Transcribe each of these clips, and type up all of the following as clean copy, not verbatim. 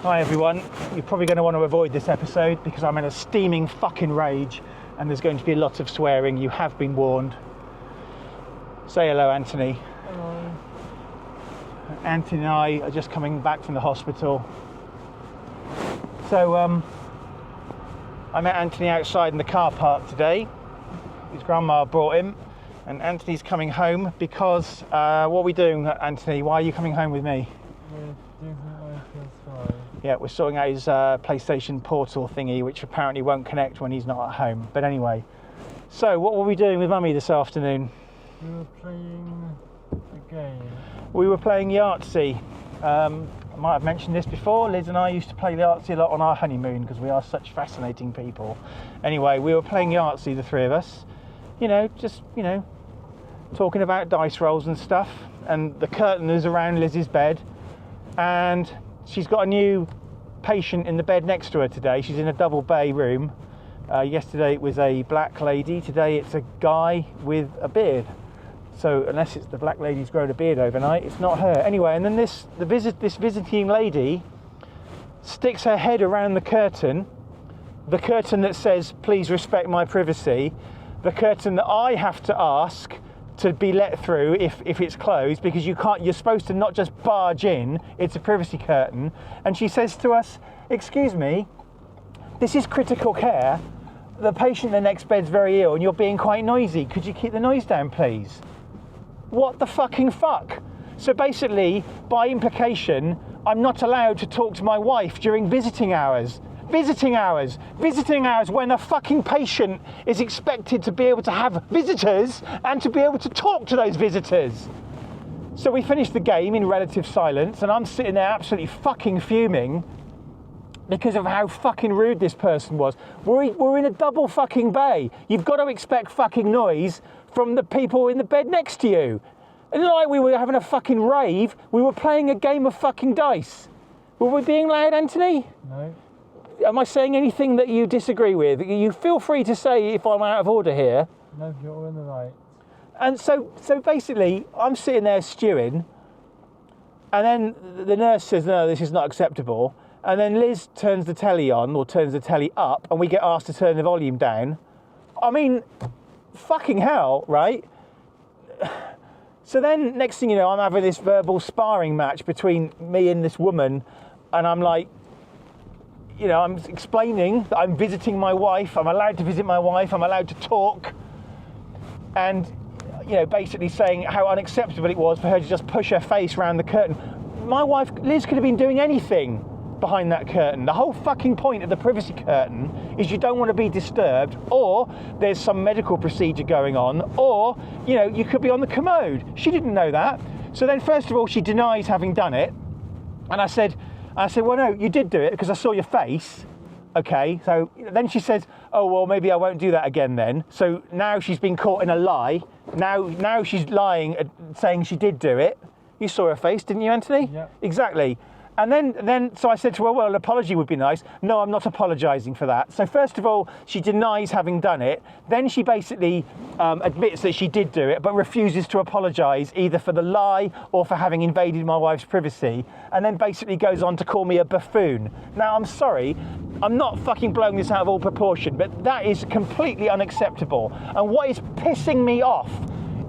Hi everyone, you're probably going to want to avoid this episode because I'm in a steaming fucking rage and there's going to be a lot of swearing. You have been warned. Say hello, Anthony. Hello. Anthony and I are just coming back from the hospital. So I met Anthony outside in the car park today. His grandma brought him and Anthony's coming home because what are we doing, Anthony? Why are you coming home with me? Yeah, we're sorting out his PlayStation Portal thingy, which apparently won't connect when he's not at home. But anyway, so what were we doing with Mummy this afternoon? We were playing a game. We were playing Yahtzee. I might have mentioned this before. Liz and I used to play Yahtzee a lot on our honeymoon because we are such fascinating people. Anyway, we were playing Yahtzee, the three of us. Just talking about dice rolls and stuff. And the curtain is around Liz's bed. And she's got a new patient in the bed next to her today. She's in a double bay room. Yesterday it was a black lady. Today it's a guy with a beard. So unless it's the black lady's grown a beard overnight, it's not her. Anyway, and then this visiting lady sticks her head around the curtain that says, please respect my privacy, the curtain that I have to ask to be let through if it's closed, because you're supposed to not just barge in, it's a privacy curtain. And she says to us, excuse me, this is critical care. The patient in the next bed's very ill and you're being quite noisy. Could you keep the noise down, please? What the fucking fuck? So basically, by implication, I'm not allowed to talk to my wife during visiting hours. Visiting hours when a fucking patient is expected to be able to have visitors and to be able to talk to those visitors. So we finished the game in relative silence and I'm sitting there absolutely fucking fuming because of how fucking rude this person was. We're in a double fucking bay. You've got to expect fucking noise from the people in the bed next to you. And like we were having a fucking rave, we were playing a game of fucking dice. Were we being loud, Anthony? No. Am I saying anything that you disagree with? You feel free to say if I'm out of order here. No, you're all in the right. And so basically, I'm sitting there stewing, and then the nurse says, no, this is not acceptable. And then Liz turns the telly on, or turns the telly up, and we get asked to turn the volume down. I mean, fucking hell, right? So then, next thing you know, I'm having this verbal sparring match between me and this woman, and I'm like, I'm explaining that I'm visiting my wife, I'm allowed to visit my wife, I'm allowed to talk, and, basically saying how unacceptable it was for her to just push her face around the curtain. My wife, Liz, could have been doing anything behind that curtain. The whole fucking point of the privacy curtain is you don't want to be disturbed, or there's some medical procedure going on, or, you could be on the commode. She didn't know that. So then, first of all, she denies having done it, and I said, well, no, you did do it because I saw your face. Okay, so then she says, oh, well, maybe I won't do that again then. So now she's been caught in a lie. Now she's lying, saying she did do it. You saw her face, didn't you, Anthony? Yeah. Exactly. And then, so I said to her, well, an apology would be nice. No, I'm not apologising for that. So first of all, she denies having done it. Then she basically admits that she did do it, but refuses to apologise either for the lie or for having invaded my wife's privacy. And then basically goes on to call me a buffoon. Now, I'm sorry, I'm not fucking blowing this out of all proportion, but that is completely unacceptable. And what is pissing me off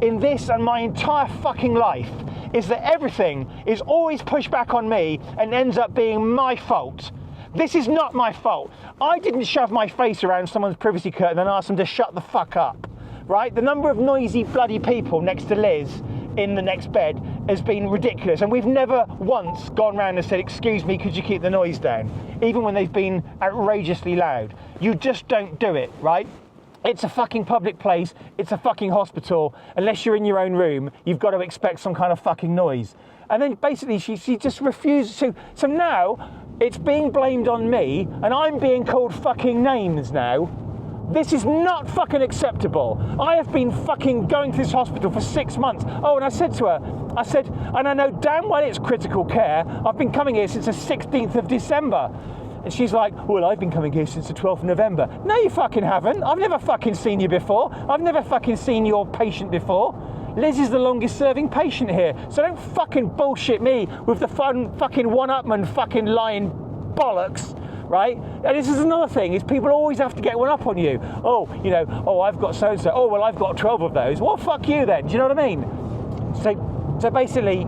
in this and my entire fucking life is that everything is always pushed back on me and ends up being my fault. This is not my fault. I didn't shove my face around someone's privacy curtain and ask them to shut the fuck up, right? The number of noisy bloody people next to Liz in the next bed has been ridiculous, and we've never once gone round and said, excuse me, could you keep the noise down? Even when they've been outrageously loud. You just don't do it, right? It's a fucking public place, it's a fucking hospital. Unless you're in your own room, you've got to expect some kind of fucking noise. And then basically she just refused to. So now it's being blamed on me and I'm being called fucking names now. This is not fucking acceptable. I have been fucking going to this hospital for 6 months. Oh, and I said to her, and I know damn well it's critical care. I've been coming here since the 16th of December. And she's like, well, I've been coming here since the 12th of November. No, you fucking haven't. I've never fucking seen you before. I've never fucking seen your patient before. Liz is the longest serving patient here. So don't fucking bullshit me with the fucking one-upman fucking lying bollocks, right? And this is another thing, is people always have to get one up on you. Oh, you know, oh, I've got so-and-so. Oh, well, I've got 12 of those. Well, fuck you then. Do you know what I mean? So basically,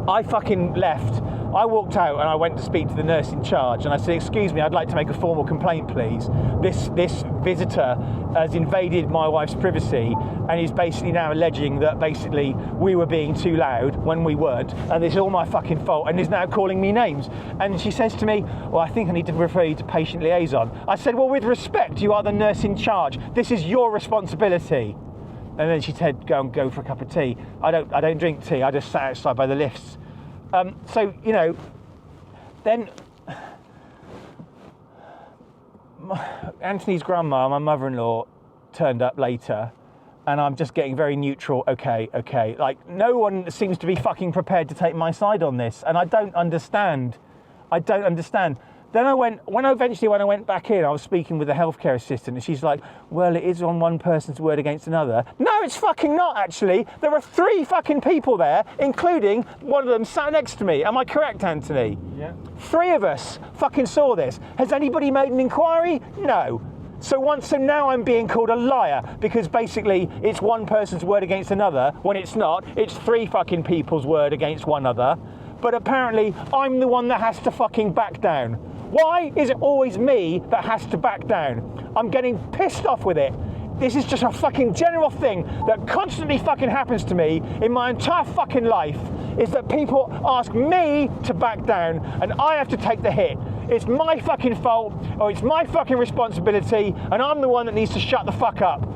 I fucking left. I walked out and I went to speak to the nurse in charge and I said, excuse me, I'd like to make a formal complaint, please. This visitor has invaded my wife's privacy and is basically now alleging that basically we were being too loud when we weren't, and it's all my fucking fault, and is now calling me names. And she says to me, well, I think I need to refer you to patient liaison. I said, well, with respect, you are the nurse in charge. This is your responsibility. And then she said, go for a cup of tea. I don't drink tea. I just sat outside by the lifts. So, you know, then Anthony's grandma, my mother-in-law, turned up later, and I'm just getting very neutral. Okay. Like, no one seems to be fucking prepared to take my side on this, and I don't understand. Then when I went back in, I was speaking with the healthcare assistant, and she's like, well, it is on one person's word against another. No, it's fucking not, actually. There are 3 fucking people there, including one of them sat next to me. Am I correct, Anthony? Yeah. 3 of us fucking saw this. Has anybody made an inquiry? No. So now I'm being called a liar because basically it's one person's word against another, when it's not. It's 3 fucking people's word against one another. But apparently I'm the one that has to fucking back down. Why is it always me that has to back down? I'm getting pissed off with it. This is just a fucking general thing that constantly fucking happens to me in my entire fucking life, is that people ask me to back down and I have to take the hit. It's my fucking fault, or it's my fucking responsibility, and I'm the one that needs to shut the fuck up.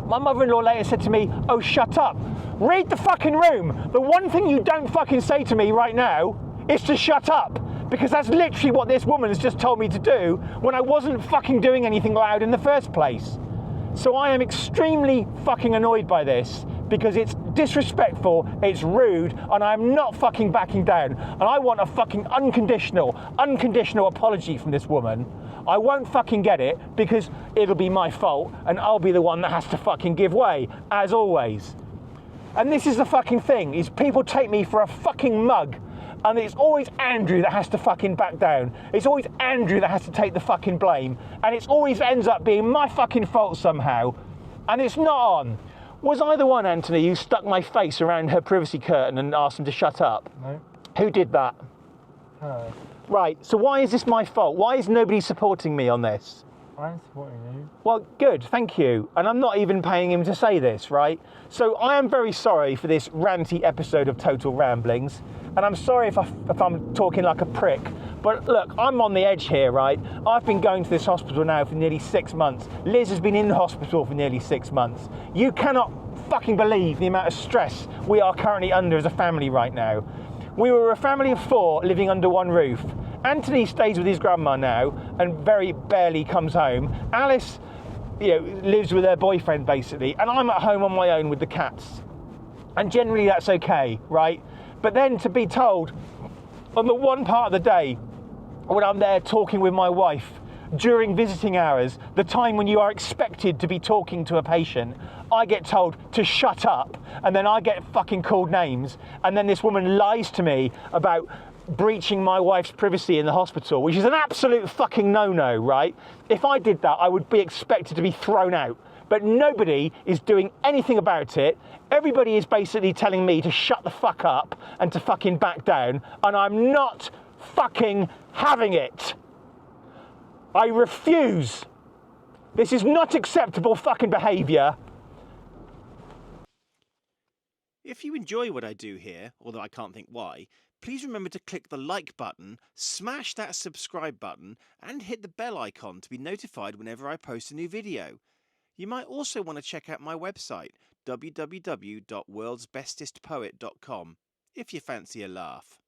My mother-in-law later said to me, oh, shut up. Read the fucking room. The one thing you don't fucking say to me right now is to shut up. Because that's literally what this woman has just told me to do when I wasn't fucking doing anything loud in the first place. So I am extremely fucking annoyed by this because it's disrespectful, it's rude, and I'm not fucking backing down. And I want a fucking unconditional apology from this woman. I won't fucking get it because it'll be my fault and I'll be the one that has to fucking give way, as always. And this is the fucking thing, is people take me for a fucking mug. And it's always Andrew that has to fucking back down. It's always Andrew that has to take the fucking blame. And it always ends up being my fucking fault somehow. And it's not on. Was I the one, Anthony, who stuck my face around her privacy curtain and asked him to shut up? No. Who did that? Her. Right, so why is this my fault? Why is nobody supporting me on this? I'm supporting you. Well, good, thank you. And I'm not even paying him to say this, right? So I am very sorry for this ranty episode of Total Ramblings. And I'm sorry if I'm talking like a prick. But look, I'm on the edge here, right? I've been going to this hospital now for nearly 6 months. Liz has been in the hospital for nearly 6 months. You cannot fucking believe the amount of stress we are currently under as a family right now. We were a family of 4 living under one roof. Anthony stays with his grandma now and very barely comes home. Alice, lives with her boyfriend basically, and I'm at home on my own with the cats. And generally that's okay, right? But then to be told on the one part of the day when I'm there talking with my wife during visiting hours, the time when you are expected to be talking to a patient, I get told to shut up, and then I get fucking called names, and then this woman lies to me about breaching my wife's privacy in the hospital, which is an absolute fucking no-no, right? If I did that, I would be expected to be thrown out. But nobody is doing anything about it. Everybody is basically telling me to shut the fuck up and to fucking back down, and I'm not fucking having it. I refuse. This is not acceptable fucking behaviour. If you enjoy what I do here, although I can't think why, please remember to click the like button, smash that subscribe button, and hit the bell icon to be notified whenever I post a new video. You might also want to check out my website, www.worldsbestestpoet.com, if you fancy a laugh.